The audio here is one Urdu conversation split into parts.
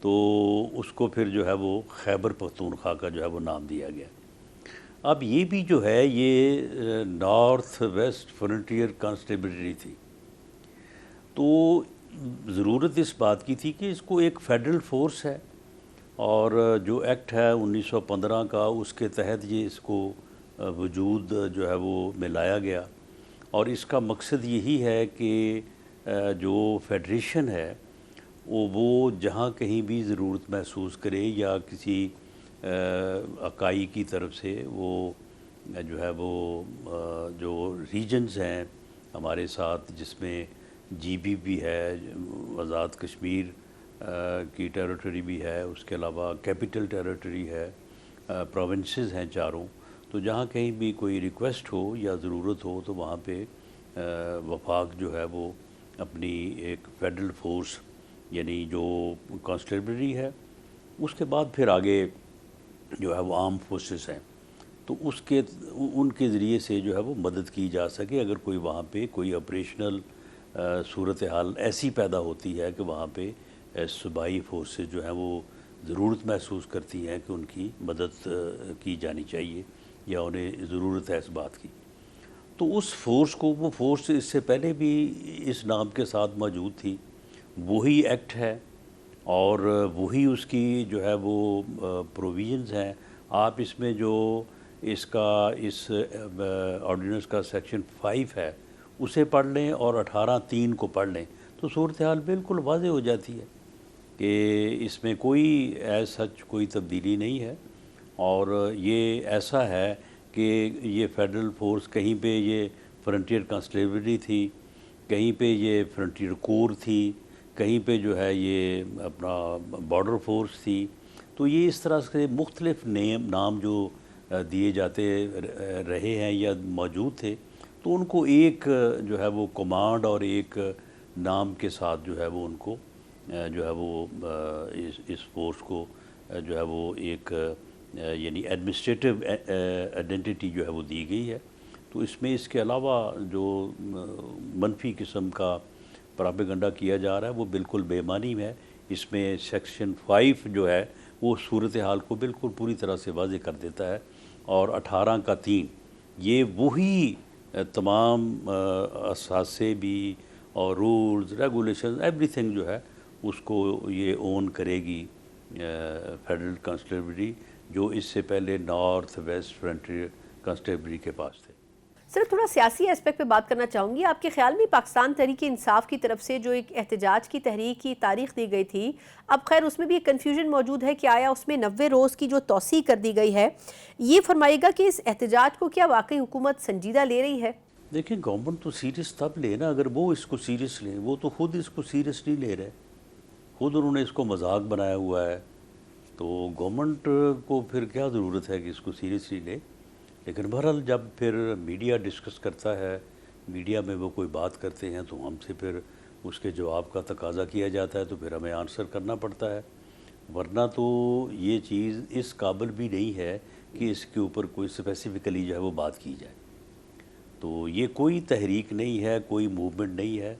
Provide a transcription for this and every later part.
تو اس کو پھر جو ہے وہ خیبر پختونخوا کا جو ہے وہ نام دیا گیا۔ اب یہ بھی جو ہے یہ نارتھ ویسٹ فرنٹیئر کانسٹیبلری تھی، تو ضرورت اس بات کی تھی کہ اس کو ایک فیڈرل فورس ہے، اور جو ایکٹ ہے 1915 کا اس کے تحت یہ اس کو وجود جو ہے وہ میں لایا گیا، اور اس کا مقصد یہی ہے کہ جو فیڈریشن ہے وہ جہاں کہیں بھی ضرورت محسوس کرے یا کسی اکائی کی طرف سے وہ جو ہے وہ جو ریجنز ہیں ہمارے ساتھ، جس میں جی بی بھی ہے، آزاد کشمیر کی ٹیریٹری بھی ہے، اس کے علاوہ کیپٹل ٹیریٹری ہے، پروونسز ہیں چاروں، تو جہاں کہیں بھی کوئی ریکویسٹ ہو یا ضرورت ہو تو وہاں پہ وفاق جو ہے وہ اپنی ایک فیڈرل فورس یعنی جو کانسٹیبلری ہے، اس کے بعد پھر آگے جو ہے وہ آرم فورسز ہیں، تو ان کے ذریعے سے جو ہے وہ مدد کی جا سکے اگر کوئی وہاں پہ کوئی آپریشنل صورتحال ایسی پیدا ہوتی ہے کہ وہاں پہ صوبائی فورسز جو ہیں وہ ضرورت محسوس کرتی ہیں کہ ان کی مدد کی جانی چاہیے یا انہیں ضرورت ہے اس بات کی، تو اس فورس کو، وہ فورس اس سے پہلے بھی اس نام کے ساتھ موجود تھی، وہی ایکٹ ہے اور وہی اس کی جو ہے وہ پروویژنز ہیں۔ آپ اس میں جو اس آرڈیننس کا سیکشن 5 ہے اسے پڑھ لیں اور 18(3) کو پڑھ لیں تو صورتحال بالکل واضح ہو جاتی ہے کہ اس میں کوئی ایز سچ کوئی تبدیلی نہیں ہے، اور یہ ایسا ہے کہ یہ فیڈرل فورس کہیں پہ یہ فرنٹیئر کانسٹیبلری تھی، کہیں پہ یہ فرنٹیئر کور تھی، کہیں پہ جو ہے یہ اپنا بارڈر فورس تھی، تو یہ اس طرح سے مختلف نام جو دیے جاتے رہے ہیں یا موجود تھے، تو ان کو ایک جو ہے وہ کمانڈ اور ایک نام کے ساتھ جو ہے وہ ان کو جو ہے وہ اس فورس کو جو ہے وہ ایک یعنی ایڈمنسٹریٹو آئیڈینٹی جو ہے وہ دی گئی ہے۔ تو اس میں اس کے علاوہ جو منفی قسم کا پراپیگنڈا کیا جا رہا ہے وہ بالکل بے معنی ہے۔ اس میں سیکشن 5 جو ہے وہ صورتحال کو بالکل پوری طرح سے واضح کر دیتا ہے، اور 18(3) یہ وہی تمام اثاثے بھی اور رولز ریگولیشن ایوری تھنگ جو ہے اس کو یہ اون کرے گی فیڈرل کانسٹیبلری، جو اس سے پہلے نارتھ ویسٹ فرنٹیئر کانسٹیبلری کے پاس تھے۔ سر تھوڑا سیاسی ایسپیکٹ پہ بات کرنا چاہوں گی، آپ کے خیال میں پاکستان تحریک انصاف کی طرف سے جو ایک احتجاج کی تحریک کی تاریخ دی گئی تھی، اب خیر اس میں بھی ایک کنفیوژن موجود ہے کہ آیا اس میں 90 روز کی جو توسیع کر دی گئی ہے، یہ فرمائے گا کہ اس احتجاج کو کیا واقعی حکومت سنجیدہ لے رہی ہے؟ دیکھیں گورنمنٹ تو سیریس تب لے نا اگر وہ اس کو سیریس لیں، وہ تو خود اس کو سیریس نہیں لے رہے، خود انہوں نے اس کو مذاق بنایا ہوا ہے، تو گورنمنٹ کو پھر کیا ضرورت ہے کہ اس کو سیریسلی لے۔ لیکن بہرحال جب پھر میڈیا ڈسکس کرتا ہے، میڈیا میں وہ کوئی بات کرتے ہیں تو ہم سے پھر اس کے جواب کا تقاضا کیا جاتا ہے، تو پھر ہمیں آنسر کرنا پڑتا ہے، ورنہ تو یہ چیز اس قابل بھی نہیں ہے کہ اس کے اوپر کوئی اسپیسیفکلی جو ہے وہ بات کی جائے۔ تو یہ کوئی تحریک نہیں ہے، کوئی موومنٹ نہیں ہے،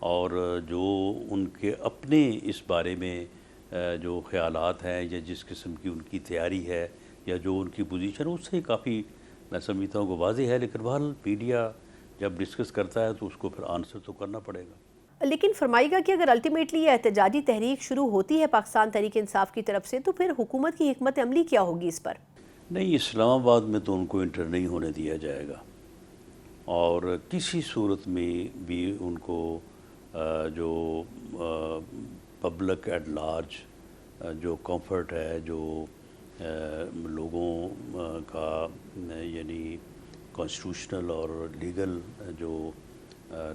اور جو ان کے اپنے اس بارے میں جو خیالات ہیں یا جس قسم کی ان کی تیاری ہے یا جو ان کی پوزیشن اس سے کافی میں سمجھتا ہوں کہ واضح ہے، لیکن بہرحال میڈیا جب ڈسکس کرتا ہے تو اس کو پھر آنسر تو کرنا پڑے گا۔ لیکن فرمائے گا کہ اگر الٹیمیٹلی یہ احتجاجی تحریک شروع ہوتی ہے پاکستان تحریک انصاف کی طرف سے تو پھر حکومت کی حکمت عملی کیا ہوگی اس پر؟ نہیں، اسلام آباد میں تو ان کو انٹر نہیں ہونے دیا جائے گا، اور کسی صورت میں بھی ان کو جو پبلک ایٹ لارج جو کمفرٹ ہے، جو لوگوں کا یعنی کانسٹیٹیوشنل اور لیگل جو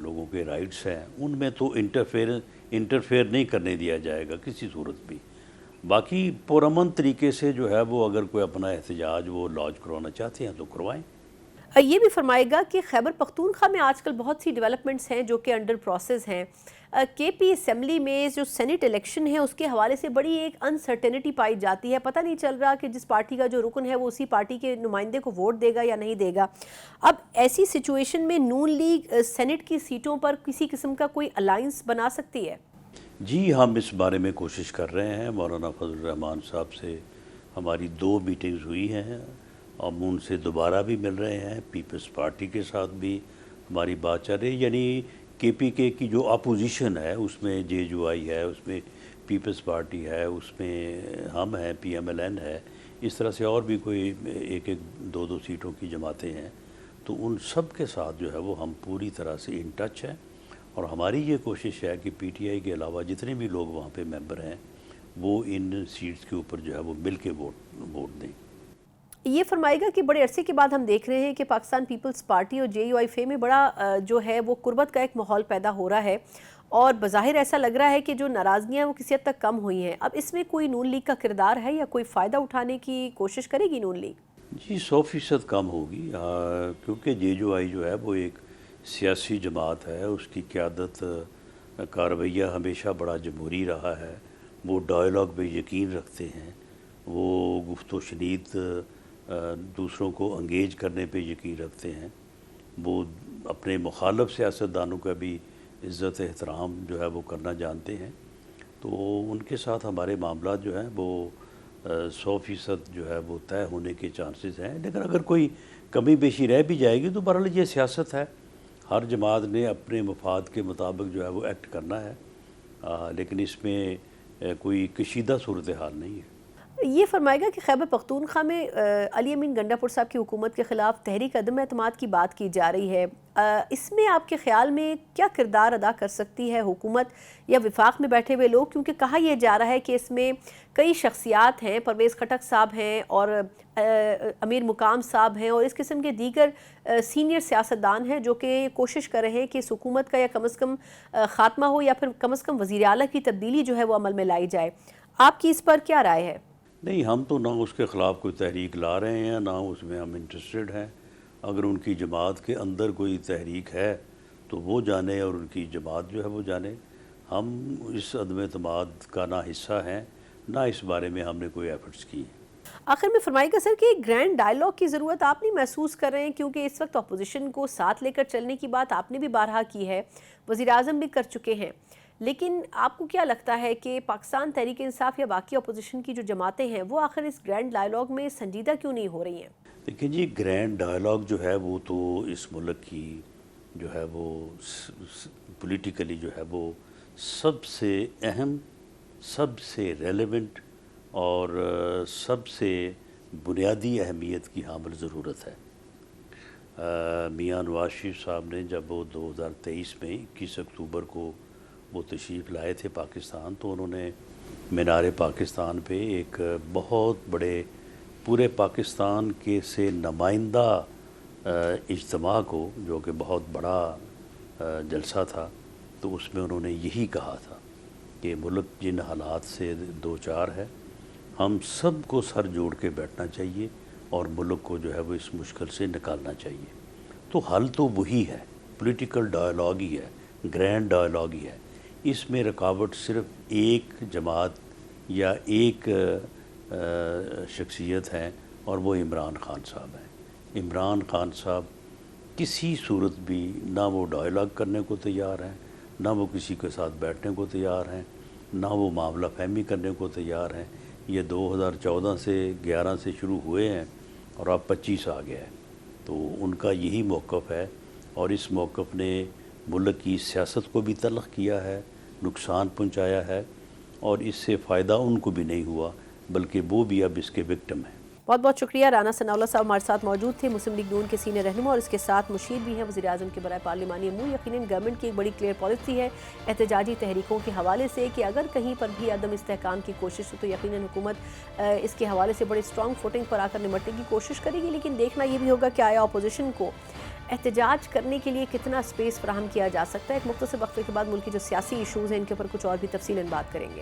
لوگوں کے رائٹس ہیں، ان میں تو انٹرفیئر نہیں کرنے دیا جائے گا کسی صورت بھی۔ باقی پرامن طریقے سے جو ہے وہ اگر کوئی اپنا احتجاج وہ لانچ کروانا چاہتے ہیں تو کروائیں۔ یہ بھی فرمائے گا کہ خیبر پختونخوا میں آج کل بہت سی ڈیولپمنٹس ہیں جو کہ انڈر پروسیس ہیں، کے پی اسمبلی میں جو سینٹ الیکشن ہے اس کے حوالے سے بڑی ایک انسرٹینٹی پائی جاتی ہے، پتہ نہیں چل رہا کہ جس پارٹی کا جو رکن ہے وہ اسی پارٹی کے نمائندے کو ووٹ دے گا یا نہیں دے گا۔ اب ایسی سچویشن میں نون لیگ سینٹ کی سیٹوں پر کسی قسم کا کوئی الائنس بنا سکتی ہے؟ جی ہم اس بارے میں کوشش کر رہے ہیں. مولانا فضل الرحمان صاحب سے ہماری 2 میٹنگز ہوئی ہیں، اور ہم ان سے دوبارہ بھی مل رہے ہیں. پیپلز پارٹی کے ساتھ بھی ہماری بات چل رہی ہے. یعنی کے پی کے کی جو اپوزیشن ہے اس میں جے جو آئی ہے، اس میں پیپلز پارٹی ہے، اس میں ہم ہیں، پی ایم ایل این ہے، اس طرح سے اور بھی کوئی 1-2 سیٹوں کی جماعتیں ہیں. تو ان سب کے ساتھ جو ہے وہ ہم پوری طرح سے ان ٹچ ہیں، اور ہماری یہ کوشش ہے کہ پی ٹی آئی کے علاوہ جتنے بھی لوگ وہاں پہ ممبر ہیں وہ ان سیٹس کے اوپر جو ہے وہ مل کے ووٹ دیں. یہ فرمائے گا کہ بڑے عرصے کے بعد ہم دیکھ رہے ہیں کہ پاکستان پیپلز پارٹی اور جے یو آئی فے میں بڑا جو ہے وہ قربت کا ایک ماحول پیدا ہو رہا ہے، اور بظاہر ایسا لگ رہا ہے کہ جو ناراضگیاں وہ کسی حد تک کم ہوئی ہیں. اب اس میں کوئی نون لیگ کا کردار ہے یا کوئی فائدہ اٹھانے کی کوشش کرے گی نون لیگ؟ جی 100% کم ہوگی، کیونکہ جے جو آئی جو ہے وہ ایک سیاسی جماعت ہے. اس کی قیادت کا رویہ ہمیشہ بڑا جمہوری رہا ہے. وہ ڈائلاگ پہ یقین رکھتے ہیں، وہ گفت و شنید دوسروں کو انگیج کرنے پہ یقین رکھتے ہیں. وہ اپنے مخالف سیاستدانوں کا بھی عزت احترام جو ہے وہ کرنا جانتے ہیں. تو ان کے ساتھ ہمارے معاملات جو ہیں وہ 100% جو ہے وہ طے ہونے کے چانسز ہیں. لیکن اگر کوئی کمی بیشی رہ بھی جائے گی تو بہرحال یہ سیاست ہے، ہر جماعت نے اپنے مفاد کے مطابق جو ہے وہ ایکٹ کرنا ہے. لیکن اس میں کوئی کشیدہ صورتحال نہیں ہے. یہ فرمائے گا کہ خیبر پختونخوا میں علی امین گنڈا پور صاحب کی حکومت کے خلاف تحریک عدم اعتماد کی بات کی جا رہی ہے. اس میں آپ کے خیال میں کیا کردار ادا کر سکتی ہے حکومت یا وفاق میں بیٹھے ہوئے لوگ؟ کیونکہ کہا یہ جا رہا ہے کہ اس میں کئی شخصیات ہیں، پرویز خٹک صاحب ہیں اور امیر مقام صاحب ہیں اور اس قسم کے دیگر سینئر سیاستدان ہیں جو کہ کوشش کر رہے ہیں کہ اس حکومت کا یا کم از کم خاتمہ ہو، یا پھر کم از کم وزیر اعلیٰ کی تبدیلی جو ہے وہ عمل میں لائی جائے. آپ کی اس پر کیا رائے ہے؟ نہیں، ہم تو نہ اس کے خلاف کوئی تحریک لا رہے ہیں، نہ اس میں ہم انٹرسٹڈ ہیں. اگر ان کی جماعت کے اندر کوئی تحریک ہے تو وہ جانے، اور ان کی جماعت جو ہے وہ جانے. ہم اس عدم اعتماد کا نہ حصہ ہیں، نہ اس بارے میں ہم نے کوئی ایفرٹس کی. آخر میں فرمائے گا سر کہ ایک گرینڈ ڈائلاگ کی ضرورت آپ نہیں محسوس کر رہے ہیں؟ کیونکہ اس وقت اپوزیشن کو ساتھ لے کر چلنے کی بات آپ نے بھی بارہا کی ہے، وزیر اعظم بھی کر چکے ہیں، لیکن آپ کو کیا لگتا ہے کہ پاکستان تحریک انصاف یا باقی اپوزیشن کی جو جماعتیں ہیں وہ آخر اس گرینڈ ڈائلاگ میں سنجیدہ کیوں نہیں ہو رہی ہیں؟ دیکھیں جی، گرینڈ ڈائلاگ جو ہے وہ تو اس ملک کی جو ہے وہ پولیٹیکلی جو ہے وہ سب سے اہم، سب سے ریلیونٹ اور سب سے بنیادی اہمیت کی حامل ضرورت ہے. میاں نواز شریف صاحب نے جب وہ 2023 میں 21 اکتوبر کو وہ تشریف لائے تھے پاکستان، تو انہوں نے مینار پاکستان پہ ایک بہت بڑے پورے پاکستان کے سے نمائندہ اجتماع کو، جو کہ بہت بڑا جلسہ تھا، تو اس میں انہوں نے یہی کہا تھا کہ ملک جن حالات سے دوچار ہے، ہم سب کو سر جوڑ کے بیٹھنا چاہیے اور ملک کو جو ہے وہ اس مشکل سے نکالنا چاہیے. تو حل تو وہی ہے، پولیٹیکل ڈائلاگ ہی ہے، گرینڈ ڈائلاگ ہی ہے. اس میں رکاوٹ صرف ایک جماعت یا ایک شخصیت ہے، اور وہ عمران خان صاحب ہیں. عمران خان صاحب کسی صورت بھی نہ وہ ڈائلاگ کرنے کو تیار ہیں، نہ وہ کسی کے ساتھ بیٹھنے کو تیار ہیں، نہ وہ معاملہ فہمی کرنے کو تیار ہیں. یہ 2014 سے 11 سے شروع ہوئے ہیں اور اب 25 آ گیا ہے. تو ان کا یہی موقف ہے، اور اس موقف نے ملک کی سیاست کو بھی تلخ کیا ہے، نقصان پہنچایا ہے، اور اس سے فائدہ ان کو بھی نہیں ہوا بلکہ وہ بھی اب اس کے وکٹم ہیں. بہت بہت شکریہ. رانا ثناء اللہ صاحب ہمارے ساتھ موجود تھے، مسلم لیگ نون کے سینئر رہنما، اور اس کے ساتھ مشیر بھی ہیں وزیر اعظم کے برائے پارلیمانی امور. یقیناً گورنمنٹ کی ایک بڑی کلیئر پالیسی ہے احتجاجی تحریکوں کے حوالے سے کہ اگر کہیں پر بھی عدم استحکام کی کوشش ہو تو یقیناً حکومت اس کے حوالے سے بڑی اسٹرانگ فوٹنگ پر آ کر نمٹنے کی کوشش کرے گی. لیکن دیکھنا یہ بھی ہوگا کہ آیا اپوزیشن کو احتجاج کرنے کے لیے کتنا سپیس فراہم کیا جا سکتا ہے. ایک مختصر وقفے کے بعد ملک کی جو سیاسی ایشوز ہیں ان کے اوپر کچھ اور بھی تفصیلاً بات کریں گے.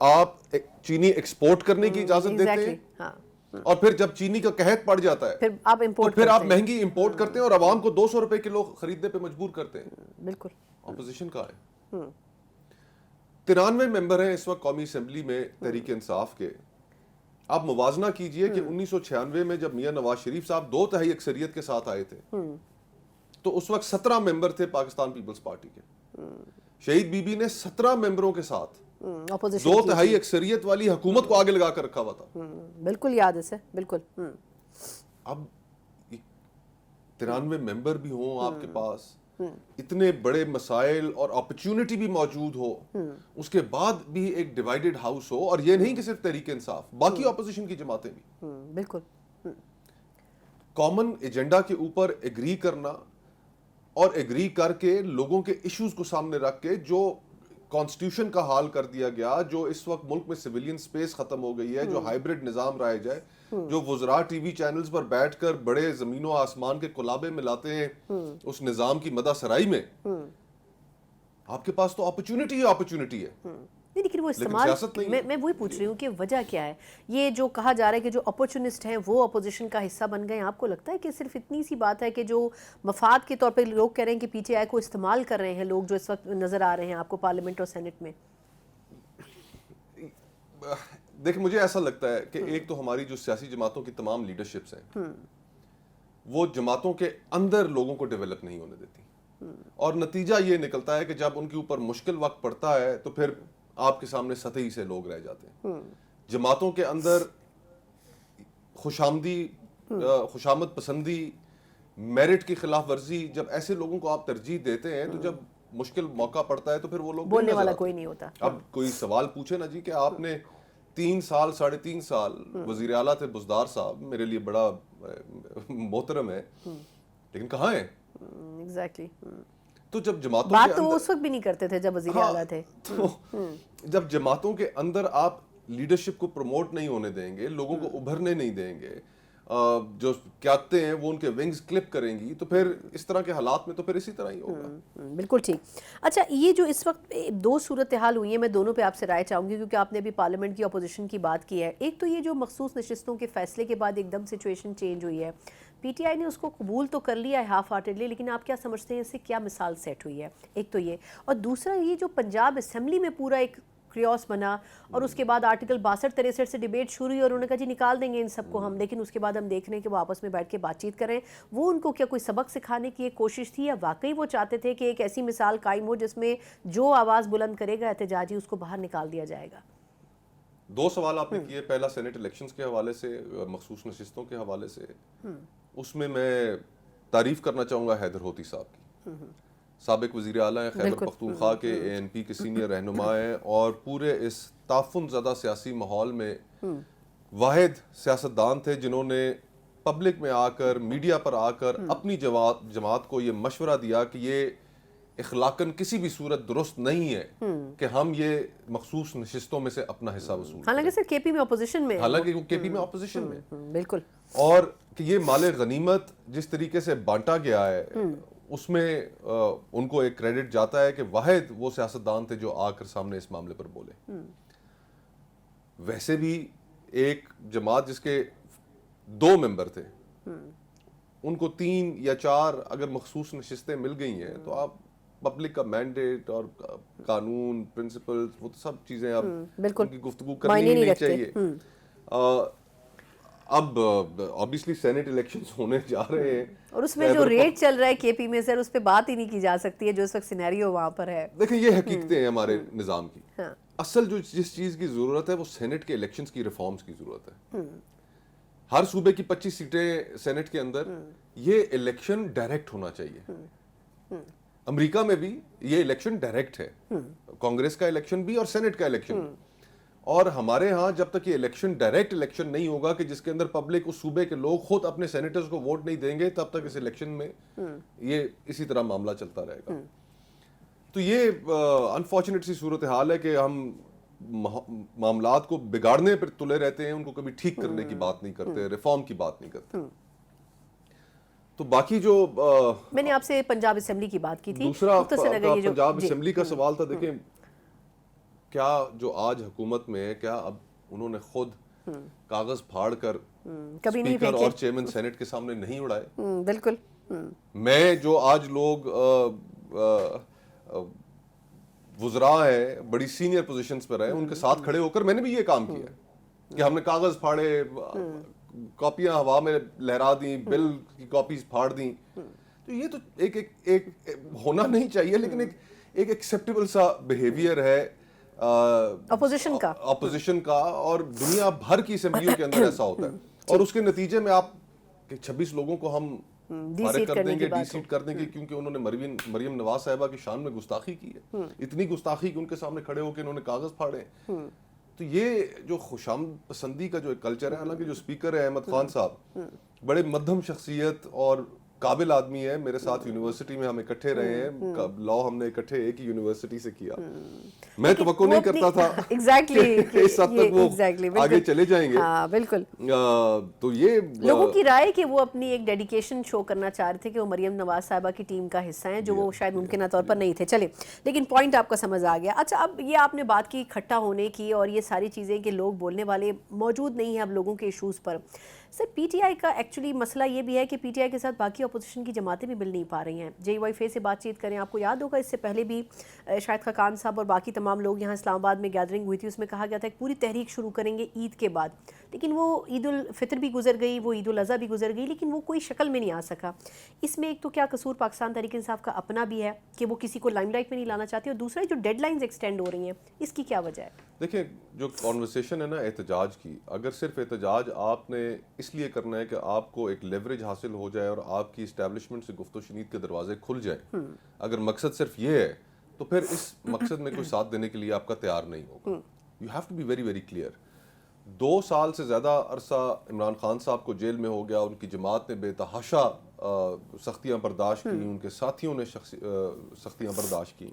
آپ چینی ایکسپورٹ کرنے کی اجازت دیتے ہیں ہاں اور پھر جب چینی کا قحط پڑ جاتا ہے پھر آپ امپورٹ پھر آپ مہنگی امپورٹ کرتے ہیں اور عوام کو 200 روپے کلو خریدنے پہ مجبور کرتے ہیں. بالکل. اپوزیشن کا ہے 93 ممبر ہیں اس وقت قومی اسمبلی میں تحریک انصاف کے. آپ موازنہ کیجئے کہ 1996 میں جب میاں نواز شریف صاحب 2/3 اکثریت کے ساتھ آئے تھے تو اس وقت 17 ممبر تھے پاکستان پیپلز پارٹی کے. شہید بی بی نے 17 ممبروں کے ساتھ 2/3 اکثریت والی حکومت کو آگے لگا کر رکھا ہوا تھا. بالکل یاد ہے سر, بالکل. اب 93 ممبر بھی ہوں آپ کے پاس, اتنے بڑے مسائل اور اپرچونٹی بھی موجود ہو, اس کے بعد بھی ایک ڈیوائیڈڈ ہاؤس ہو, اور یہ نہیں کہ صرف تحریک انصاف, باقی اپوزیشن کی جماعتیں بھی بالکل کامن ایجنڈا کے اوپر ایگری کرنا اور ایگری کر کے لوگوں کے ایشوز کو سامنے رکھ کے جو کانسٹیٹیوشن کا حال کر دیا گیا, جو اس وقت ملک میں سویلین سپیس ختم ہو گئی ہے, جو ہائیبرڈ نظام رائج ہے, جو وزراء ٹی وی چینلز پر بیٹھ کر بڑے زمین و آسمان کے کلابے ملاتے ہیں اس نظام کی مدح سرائی میں, آپ کے پاس تو اپرچونٹی ہی اپرچونٹی ہے. لیکن وہ استعمال, میں وہی پوچھ رہی ہوں کہ وجہ کیا ہے یہ جو کہا جا رہا ہے کہ جو اپورچونسٹ ہیں وہ اپوزیشن کا حصہ بن گئے ہیں. آپ کو لگتا ہے کہ صرف اتنی سی بات ہے کہ جو مفاد کے طور پہ لوگ کہہ رہے ہیں کہ پی ٹی آئی کو استعمال کر رہے ہیں لوگ جو اس وقت نظر آ رہے ہیں آپ کو پارلیمنٹ اور سینٹ میں؟ دیکھ مجھے ایسا لگتا ہے کہ ایک تو ہماری جو سیاسی جماعتوں کی تمام لیڈرشپس ہیں وہ جماعتوں کے اندر لوگوں کو ڈیولپ نہیں ہونے دیتی, اور نتیجہ یہ نکلتا ہے کہ جب ان کے اوپر مشکل وقت پڑتا ہے تو پھر آپ کے سامنے سطحی سے لوگ رہ جاتے ہیں. جماعتوں کے اندر خوشامد پسندی, میرٹ کی خلاف ورزی, جب ایسے لوگوں کو آپ ترجیح دیتے ہیں تو جب مشکل موقع پڑتا ہے تو پھر وہ لوگ بولنے والا کوئی نہیں ہوتا. اب کوئی سوال پوچھے نا جی کہ آپ نے 3 سال 3.5 سال وزیر اعلیٰ تھے بزدار صاحب, میرے لیے بڑا محترم ہے, لیکن کہاں ہیں؟ ایگزیکٹلی. تو جب جماعتوں بات تو اس وقت بھی نہیں کرتے تھے جب وزیر اعلیٰ تھے. تو جب جماعتوں کے اندر آپ لیڈرشپ کو پروموٹ نہیں ہونے دیں گے, لوگوں کو ابھرنے نہیں دیں گے, جو قیادتیں ہیں وہ ان کے ونگز کلپ کریں گی, تو پھر اس طرح کے حالات میں تو پھر اسی طرح ہی ہوگا. بالکل ٹھیک. اچھا یہ جو اس وقت 2 صورتحال ہوئی ہیں, میں دونوں پہ آپ سے رائے چاہوں گی کیونکہ آپ نے ابھی پارلیمنٹ کی اپوزیشن کی بات کی ہے. ایک تو یہ جو مخصوص نشستوں کے فیصلے کے بعد ایک دم سچویشن چینج ہوئی ہے, پی ٹی آئی نے اس کو قبول تو کر لیا ہے ہاف ہارٹیڈلی, لیکن آپ کیا سمجھتے ہیں اس سے کیا مثال سیٹ ہوئی ہے؟ ایک تو یہ, اور دوسرا یہ جو پنجاب اسمبلی میں پورا ایک کریوس بنا اور اس کے بعد آرٹیکل 62-63 سے ڈیبیٹ شروع ہوئی اور انہوں نے کہا جی نکال دیں گے ان سب کو ہم, لیکن اس کے بعد ہم دیکھ رہے ہیں کہ وہ آپس میں بیٹھ کے بات چیت کریں. وہ ان کو کیا کوئی سبق سکھانے کی ایک کوشش تھی یا واقعی وہ چاہتے تھے کہ ایک ایسی مثال قائم ہو جس میں جو آواز بلند کرے گا احتجاجی اس کو باہر نکال دیا جائے گا؟ 2 سوال آپ نے کیے, پہلا سینٹ الیکشنز کے حوالے سے, مخصوص نشستوں کے حوالے سے. اس میں تعریف کرنا چاہوں گا حیدر ہوتی صاحب کی, سابق وزیر اعلیٰ ہیں, خیبر پختونخوا کے اے این پی کے سینئر رہنما ہیں, اور پورے اس تعفن زدہ سیاسی ماحول میں واحد سیاستدان تھے جنہوں نے پبلک میں آ کر, میڈیا پر آ کر اپنی جماعت کو یہ مشورہ دیا کہ یہ اخلاقاً کسی بھی صورت درست نہیں ہے کہ ہم یہ مخصوص نشستوں میں سے اپنا حصہ وصول کریں. حالانکہ سر کے پی میں اپوزیشن میں, حالانکہ کے پی میں اپوزیشن میں, بالکل, اور کہ یہ مال غنیمت جس طریقے سے بانٹا گیا ہے اس میں ان کو ایک کریڈٹ جاتا ہے کہ واحد وہ سیاستدان تھے جو آ کر سامنے اس معاملے پر بولے. ویسے بھی ایک جماعت جس کے 2 ممبر تھے ان کو 3 یا 4 اگر مخصوص نشستیں مل گئی ہیں تو آپ پبلک کا مینڈیٹ اور قانون پرنسپل وہ سب چیزیں اب ان کی گفتگو کرنی ہی نہیں چاہیے. اب obviously سینٹ الیکشنز ہونے جا رہے ہیں اور اس میں جو ریٹ چل رہا ہے کے پی میں سر اس پہ بات ہی نہیں کی جا سکتی ہے جو اس وقت سینیریو وہاں پر ہے. دیکھیں یہ حقیقتیں ہیں ہمارے نظام کی. اصل جو جس چیز کی ضرورت ہے وہ سینٹ کے الیکشنز کی ریفارمز کی ضرورت ہے. ہر صوبے کی 25 سیٹیں سینٹ کے اندر, یہ الیکشن ڈائریکٹ ہونا چاہیے. امریکہ میں بھی یہ الیکشن ڈائریکٹ ہے, کانگریس کا الیکشن بھی اور سینٹ کا الیکشن. اور ہمارے ہاں جب تک یہ الیکشن ڈائریکٹ الیکشن نہیں ہوگا کہ جس کے اندر پبلک اس صوبے کے لوگ خود اپنے سینیٹرز کو ووٹ نہیں دیں گے, تب تک اس الیکشن میں یہ اسی طرح معاملہ چلتا رہے گا. تو یہ انفارچونیٹ سی صورتحال ہے کہ ہم معاملات کو بگاڑنے پر تلے رہتے ہیں, ان کو کبھی ٹھیک کرنے کی بات نہیں کرتے, ریفارم کی بات نہیں کرتے. تو باقی جو میں نے آپ سے پنجاب اسمبلی کی بات کی تھی, دوسرا پنجاب اسمبلی کا سوال تھا. دیکھیں کیا جو آج حکومت میں ہے کیا اب انہوں نے خود کاغذ پھاڑ کر کبھی نہیں اسپیکر اور چیئرمین سینٹ کے سامنے نہیں اڑائے؟ بالکل. میں جو آج لوگ وزراء ہیں بڑی سینئر پوزیشنز پر ہیں ان کے ساتھ کھڑے ہو کر میں نے بھی یہ کام کیا کہ ہم نے کاغذ پھاڑے, کاپیاں ہوا میں لہرا دیں, بل کی کاپیز پھاڑ دیں. تو یہ تو ایک ہونا نہیں چاہیے, لیکن ایک ایکسیپٹیبل سا بیہیویئر ہے اپوزیشن کا, اور دنیا بھر کی اسمبلیوں کے اندر ایسا ہوتا ہے. اور اس کے نتیجے میں آپ 26 لوگوں کو ہم فارغ کر دیں گے, ڈی سیٹ کر دیں گے, کیونکہ انہوں نے مریم نواز صاحبہ کی شان میں گستاخی کی ہے, اتنی گستاخی کہ ان کے سامنے کھڑے ہو کے انہوں نے کاغذ پھاڑے. تو یہ جو خوشامد پسندی کا جو ایک کلچر ہے, حالانکہ جو اسپیکر ہے احمد خان صاحب بڑے مدھم شخصیت اور قابل آدمی ہے, میرے ساتھ یونیورسٹی میں ہم اکٹھے رہے ہیں, لا ہم نے اکٹھے ایک ہی یونیورسٹی سے کیا. میں توقع نہیں کرتا تھا اس حد تک وہ آگے چلے جائیں گے. بالکل. تو یہ لوگوں کی رائے کہ وہ اپنی ایک ڈیڈیکیشن شو کرنا چاہ رہے تھے کہ وہ مریم نواز صاحبہ کی ٹیم کا حصہ ہیں, جو وہ شاید ممکنہ طور پر نہیں تھے. چلے, لیکن پوائنٹ آپ کا سمجھ آ گیا. اچھا, اب یہ آپ نے بات کی اکٹھا ہونے کی اور یہ ساری چیزیں کہ لوگ بولنے والے موجود نہیں ہیں اب لوگوں کے issues per. Sir, P T I کا ایکچولی مسئلہ یہ بھی ہے کہ پی ٹی آئی کے ساتھ باقی اپوزیشن کی جماعتیں بھی مل نہیں پا رہی ہیں. جے وائی فے سے بات چیت کریں, آپ کو یاد ہوگا اس سے پہلے بھی شاہد خاقان صاحب اور باقی تمام لوگ یہاں اسلام آباد میں گیدرنگ ہوئی تھی, اس میں کہا گیا تھا ایک پوری تحریک شروع کریں گے عید کے بعد, لیکن وہ عید الفطر بھی گزر گئی, وہ عید الاضحیٰ بھی گزر گئی, لیکن وہ کوئی شکل میں نہیں آ سکا. اس میں ایک تو کیا قصور پاکستان تحریک انصاف کا اپنا بھی ہے کہ وہ کسی کو لائم لائٹ میں نہیں لانا چاہتے, اور دوسرا جو ڈیڈ لائنز ایکسٹینڈ ہو رہی ہیں, اس کی کیا وجہ ہے؟ دیکھیں, جو کانورسیشن ہے نا احتجاج کی, اگر صرف احتجاج آپ نے اس لیے کرنا ہے کہ آپ کو ایک لیوریج حاصل ہو جائے اور آپ کی اسٹیبلشمنٹ سے گفت و شنید کے دروازے کھل جائیں, اگر مقصد صرف یہ ہے تو پھر اس مقصد میں کوئی ساتھ دینے کے لیے آپ کا تیار نہیں ہوگا. You have to be very very clear. 2 سال سے زیادہ عرصہ عمران خان صاحب کو جیل میں ہو گیا, ان کی جماعت نے بے تحاشا سختیاں برداشت کی, ان کے ساتھیوں نے سختیاں برداشت کی.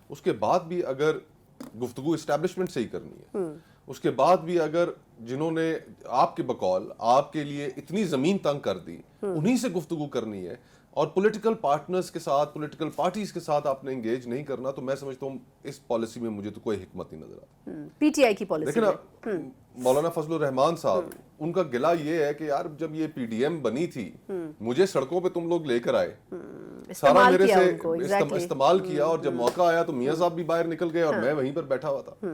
اس کے بعد بھی اگر گفتگو اسٹیبلشمنٹ سے ہی کرنی ہے, اس کے بعد بھی اگر جنہوں نے آپ کے بقول آپ کے لیے اتنی زمین تنگ کر دی انہی سے گفتگو کرنی ہے, اور پولیٹیکل پارٹنرز کے ساتھ, پولیٹیکل پارٹیز کے ساتھ آپ نے انگیج نہیں کرنا, تو میں سمجھتا ہوں اس پالیسی میں مجھے تو کوئی حکمت نہیں نظر آتی. پی ٹی آئی کی پالیسی دیکھیں نا, مولانا فضل الرحمان صاحب, ان کا گلہ یہ ہے کہ یار جب یہ پی ڈی ایم بنی تھی مجھے سڑکوں پہ تم لوگ لے کر آئے, سارا میرے سے استعمال کیا, اور جب موقع آیا تو میاں صاحب بھی باہر نکل گئے اور میں وہیں پر بیٹھا ہوا تھا.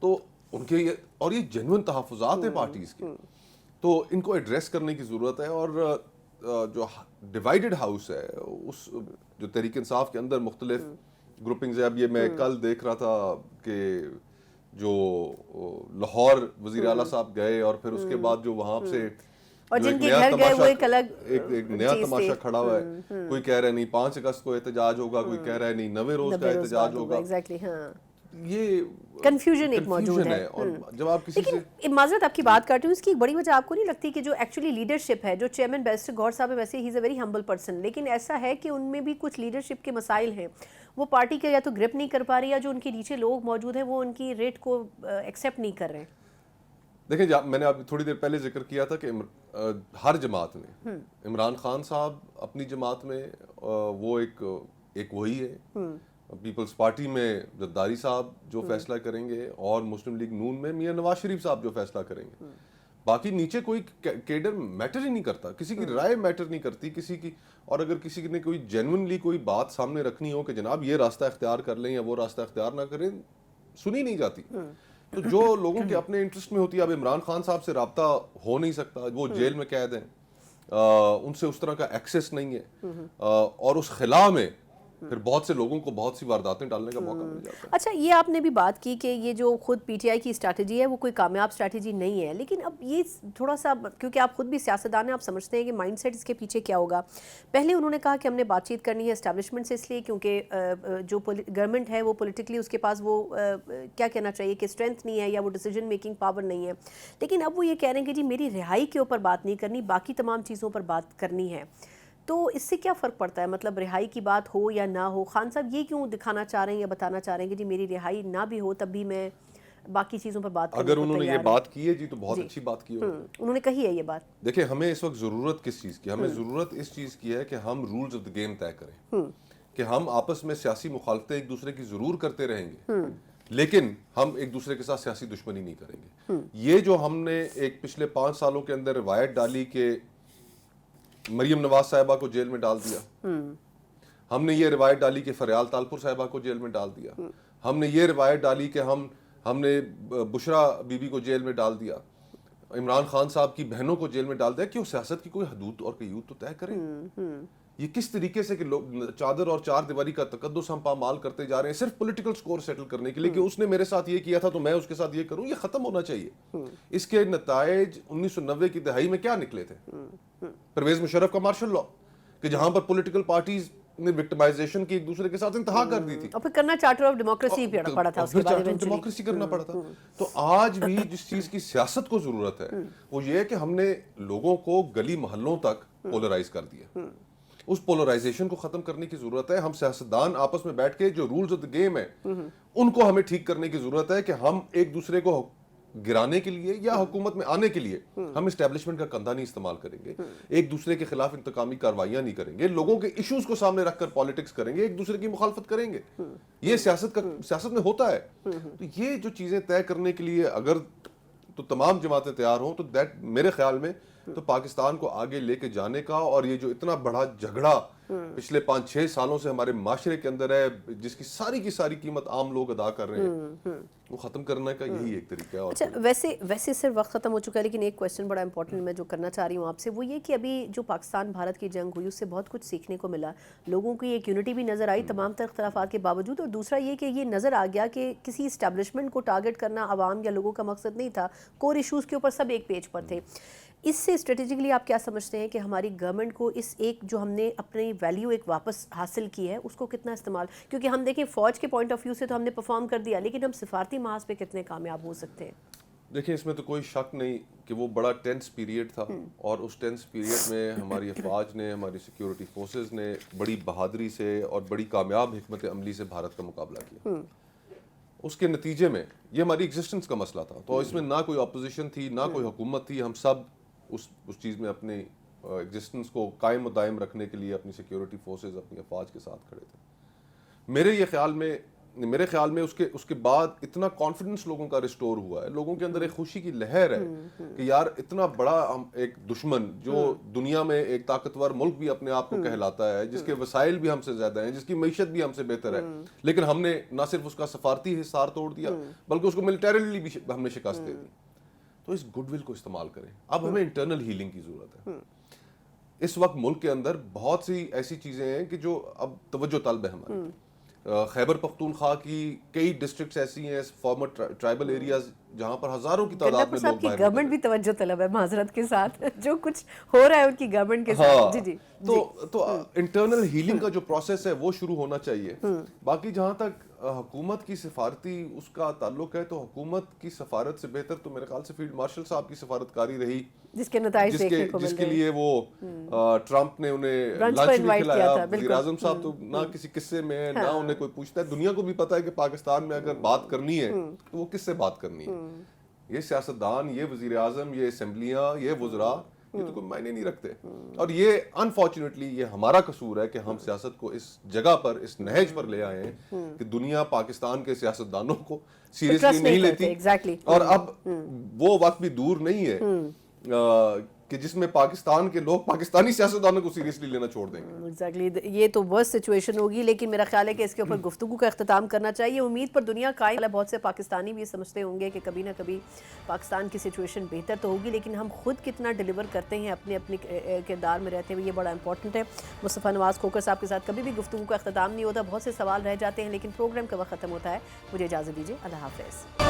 تو ان کے اور یہ جینوئن تحفظات ہیں پارٹیز کے, تو ان کو ایڈریس کرنے کی ضرورت ہے. اور جو ڈیوائیڈڈ ہاؤس ہے, اس جو تحریک انصاف کے اندر مختلف گروپنگز ہیں. اب یہ میں کل دیکھ رہا تھا کہ جو لاہور وزیر اعلیٰ صاحب گئے, اور پھر اس کے بعد جو وہاں سے اور جن کے گھر گئے وہ ایک الگ ایک نیا تماشا کھڑا ہوا ہے. کوئی کہہ رہا ہے نہیں 5 اگست کو احتجاج ہوگا, کوئی کہہ رہا ہے نہیں 9 روز کا احتجاج ہوگا. یہ کنفیوژن ایک موجود ہے. اور جب آپ کسی سے معذرت آپ کی بات کرتی ہوں, اس کی ایک بڑی وجہ آپ کو نہیں لگتی کہ جو ایکچولی لیڈرشپ ہے, جو چیئرمین بیرسٹر گوہر صاحب ہے, ویسے ہی از اے ویری ہمبل پرسن, لیکن ایسا ہے کہ ان میں بھی کچھ لیڈرشپ کے مسائل ہیں, وہ پارٹی کا یا تو گرپ نہیں کر پا رہی, یا جو ان کے نیچے لوگ موجود ہیں وہ ان کی ریٹ کو ایکسیپٹ نہیں کر رہے ہیں. دیکھیں, میں نے آپ تھوڑی دیر پہلے ذکر کیا تھا کہ ہر جماعت میں عمران خان صاحب اپنی جماعت میں وہ ایک وہی ہے, پیپلز پارٹی میں زرداری صاحب جو فیصلہ کریں گے, اور مسلم لیگ نون میں میاں نواز شریف صاحب جو فیصلہ کریں گے. باقی نیچے کوئی کیڈر میٹر ہی نہیں کرتا, کسی کی رائے میٹر نہیں کرتی کسی کی. اور اگر کسی نے کوئی جینوئنلی کوئی بات سامنے رکھنی ہو کہ جناب یہ راستہ اختیار کر لیں یا وہ راستہ اختیار نہ کریں, سنی نہیں جاتی. تو جو لوگوں کے اپنے انٹرسٹ میں ہوتی ہے, اب عمران خان صاحب سے رابطہ ہو نہیں سکتا, وہ جیل میں قید ہیں, ان سے اس طرح کا ایکسیس نہیں ہے, اور اس خلا میں پھر بہت سے لوگوں کو بہت سی وارداتیں ڈالنے کا موقع مل جاتا ہے. اچھا, یہ آپ نے بھی بات کی کہ یہ جو خود پی ٹی آئی کی اسٹریٹجی ہے وہ کوئی کامیاب اسٹریٹجی نہیں ہے, لیکن اب یہ تھوڑا سا, کیونکہ آپ خود بھی سیاستدان ہیں, آپ سمجھتے ہیں کہ مائنڈ سیٹ اس کے پیچھے کیا ہوگا. پہلے انہوں نے کہا کہ ہم نے بات چیت کرنی ہے اسٹیبلشمنٹ سے, اس لیے کیونکہ جو گورنمنٹ ہے وہ پولیٹیکلی اس کے پاس وہ کیا کہنا چاہیے کہ اسٹرینتھ نہیں ہے, یا وہ ڈیسیجن میکنگ پاور نہیں ہے. لیکن اب وہ یہ کہہ رہے ہیں کہ جی میری رہائی کے اوپر بات نہیں کرنی, باقی تمام چیزوں پر بات کرنی ہے. تو اس سے کیا فرق پڑتا ہے, مطلب رہائی کی بات ہو یا نہ ہو؟ خان صاحب یہ کیوں دکھانا چاہ رہے ہیں یا بتانا چاہ رہے ہیں کہ جی میری رہائی نہ بھی ہو تب بھی میں باقی چیزوں پر بات کرنے کو تیار ہوں؟ اگر انہوں نے یہ بات کی ہے جی تو بہت اچھی بات کی ہے, انہوں نے کہی ہے یہ بات. دیکھیں, ہمیں اس وقت ضرورت کس چیز کی؟ ہمیں ضرورت اس چیز کی ہے کہ ہم رولز آف دی گیم طے کریں, کہ ہم آپس میں سیاسی مخالفتیں ایک دوسرے کی ضرور کرتے رہیں گے, لیکن ہم ایک دوسرے کے ساتھ سیاسی دشمنی نہیں کریں گے. یہ جو ہم نے ایک پچھلے 5 سالوں کے اندر روایت ڈالی کہ مریم نواز صاحبہ کو جیل میں ڈال دیا, ہم نے یہ روایت ڈالی کہ فریال تالپور صاحبہ کو جیل میں ڈال دیا, ہم نے یہ روایت ڈالی کہ ہم نے بشرا بی بی کو جیل میں ڈال دیا, عمران خان صاحب کی بہنوں کو جیل میں ڈال دیا, کہ وہ سیاست کی کوئی حدود اور قیود تو طے کریں. یہ کس طریقے سے کہ چادر اور چار دیواری کا تقدس ہم پامال کرتے جا رہے ہیں صرف پولیٹیکل سکور سیٹل کرنے کے لیے, کہ اس نے میرے ساتھ یہ کیا تھا تو میں اس کے ساتھ یہ کروں. یہ ختم ہونا چاہیے. اس کے نتائج 1990 کی دہائی میں کیا نکلے تھے؟ پرویز مشرف کا مارشل لاء, کہ جہاں پر پولیٹیکل پارٹیز نے وکٹمائزیشن کی ایک دوسرے کے ساتھ انتہا کر دی تھی, اور پھر کرنا چارٹر آف ڈیموکریسی پڑا تھا, اس کے بعد ڈیموکریسی کرنا پڑا تھا. تو آج بھی جس چیز کی سیاست کو ضرورت ہے وہ یہ ہے کہ ہم نے لوگوں کو گلی محلوں تک پولرائز کر دیا. اس پولرائزیشن کو ختم کرنے کی ضرورت ہے. ہم سیاستدان آپس میں بیٹھ کے جو رولز آف دی گیم ہے ان کو ہمیں ٹھیک کرنے کی ضرورت ہے, کہ ہم ایک دوسرے کو گرانے کے لیے یا حکومت میں آنے کے لیے ہم اسٹیبلشمنٹ کا کندھا نہیں استعمال کریں گے, ایک دوسرے کے خلاف انتقامی کاروائیاں نہیں کریں گے, لوگوں کے ایشوز کو سامنے رکھ کر پالیٹکس کریں گے, ایک دوسرے کی مخالفت کریں گے. یہ سیاست میں ہوتا ہے. تو یہ جو چیزیں طے کرنے کے لیے اگر تو تمام جماعتیں تیار ہوں تو دیٹ میرے خیال میں تو پاکستان کو آگے لے کے جانے کا, اور یہ جو اتنا بڑا جھگڑا پچھلے 5-6 سالوں سے ہمارے معاشرے کے اندر ہے, جس کی ساری قیمت عام لوگ ادا کر رہے ہیں, وہ ختم کرنے کا یہی ایک طریقہ ہے. اچھا, ویسے سر وقت ختم ہو چکا ہے, لیکن ایک کویسچن بڑا امپورٹنٹ میں جو کرنا چاہ رہی ہوں آپ سے وہ یہ کہ ابھی جو پاکستان بھارت کی جنگ ہوئی اس سے بہت کچھ سیکھنے کو ملا, لوگوں کی ایک یونٹی بھی نظر آئی تمام تر اختلافات کے باوجود, اور دوسرا یہ کہ یہ نظر آ گیا کہ کسی اسٹیبلشمنٹ کو ٹارگٹ کرنا عوام یا لوگوں کا مقصد نہیں تھا, کور ایشوز کے اوپر سب ایک پیج پر تھے. اس سے اسٹریٹجیکلی آپ کیا سمجھتے ہیں کہ ہماری گورنمنٹ کو اس ایک جو ہم نے اپنی ویلیو ایک واپس حاصل کی ہے اس کو کتنا استعمال, کیونکہ ہم دیکھیں فوج کے پوائنٹ آف ویو سے تو ہم نے پرفارم کر دیا, لیکن ہم سفارتی محاذ پہ کتنے کامیاب ہو سکتے ہیں؟ دیکھیں اس میں تو کوئی شک نہیں کہ وہ بڑا ٹینس پیریڈ تھا, اور اس ٹینس پیریڈ میں ہماری افواج نے, ہماری سیکیورٹی فورسز نے بڑی بہادری سے اور بڑی کامیاب حکمت عملی سے بھارت کا مقابلہ کیا. اس کے نتیجے میں یہ ہماری ایگزسٹنس کا مسئلہ تھا, تو اس میں نہ کوئی اپوزیشن تھی نہ کوئی حکومت تھی, ہم سب اس چیز میں اپنے ایگزسٹنس کو قائم و دائم رکھنے کے لیے اپنی سیکیورٹی فورسز اپنی افواج کے ساتھ کھڑے تھے. میرے خیال میں اس کے بعد اتنا کانفیڈنس لوگوں کا ریسٹور ہوا ہے, لوگوں کے اندر ایک خوشی کی لہر ہے کہ یار اتنا بڑا ایک دشمن جو دنیا میں ایک طاقتور ملک بھی اپنے آپ کو کہلاتا ہے, جس کے وسائل بھی ہم سے زیادہ ہیں, جس کی معیشت بھی ہم سے بہتر ہے, لیکن ہم نے نہ صرف اس کا سفارتی حصار توڑ دیا بلکہ اس کو ملٹریلی بھی ہم نے شکست دے دی. تو اس گڈ ول کو استعمال کریں. اب ہمیں انٹرنل ہیلنگ کی ضرورت ہے. اس وقت ملک کے اندر بہت سی ایسی چیزیں ہیں کہ جو اب توجہ طلب ہے ہماری. خیبر پختونخوا کی کئی ڈسٹرکٹس ایسی ہیں, فارمر ٹرائبل ایریاز, جہاں پر ہزاروں کی تعداد میں لوگ باہر. گورنمنٹ بھی توجہ طلب ہے معذرت کے ساتھ, جو کچھ ہو رہا ہے ان کی گورنمنٹ کے ساتھ. جی تو انٹرنل ہیلنگ کا جو پروسیس ہے وہ شروع ہونا چاہیے. باقی جہاں تک حکومت کی سفارتی اس کا تعلق ہے تو حکومت کی سفارت سے بہتر تو میرے خیال سے فیلڈ مارشل صاحب کی سفارتکاری رہی, جس کے نتائج دیکھنے کو مل جس کے لیے وہ ٹرمپ نے انہیں لنچ بھی کھلایا. وزیر اعظم صاحب تو نہ کسی قصے میں ہے, نہ انہیں کوئی پوچھتا ہے. دنیا کو بھی پتا ہے کہ پاکستان میں اگر بات کرنی ہے تو وہ کس سے بات کرنی ہے. یہ سیاستدان, یہ وزیر اعظم, یہ اسمبلیاں, یہ وزراء, یہ تو کوئی معنی نہیں رکھتے. اور یہ انفارچونیٹلی یہ ہمارا قصور ہے کہ ہم سیاست کو اس جگہ پر, اس نہج پر لے آئے ہیں کہ دنیا پاکستان کے سیاستدانوں کو سیریسلی نہیں لیتی. اور اب وہ وقت بھی دور نہیں ہے کہ جس میں پاکستان کے لوگ پاکستانی سیاستدانوں کو سیریسلی لینا چھوڑ دیں گے. ایگزیکٹلی, یہ تو ورسٹ سچویشن ہوگی, لیکن میرا خیال ہے کہ اس کے اوپر گفتگو کا اختتام کرنا چاہیے. امید پر دنیا قائم ہے. بہت سے پاکستانی بھی سمجھتے ہوں گے کہ کبھی نہ کبھی پاکستان کی سچویشن بہتر تو ہوگی, لیکن ہم خود کتنا ڈیلیور کرتے ہیں اپنے کردار میں رہتے ہوئے, یہ بڑا امپورٹنٹ ہے. مصطفیٰ نواز کھوکھر صاحب کے ساتھ کبھی بھی گفتگو کا اختتام نہیں ہوتا, بہت سے سوال رہ جاتے ہیں, لیکن پروگرام کا وقت ختم ہوتا ہے. مجھے اجازت دیجیے, اللہ حافظ.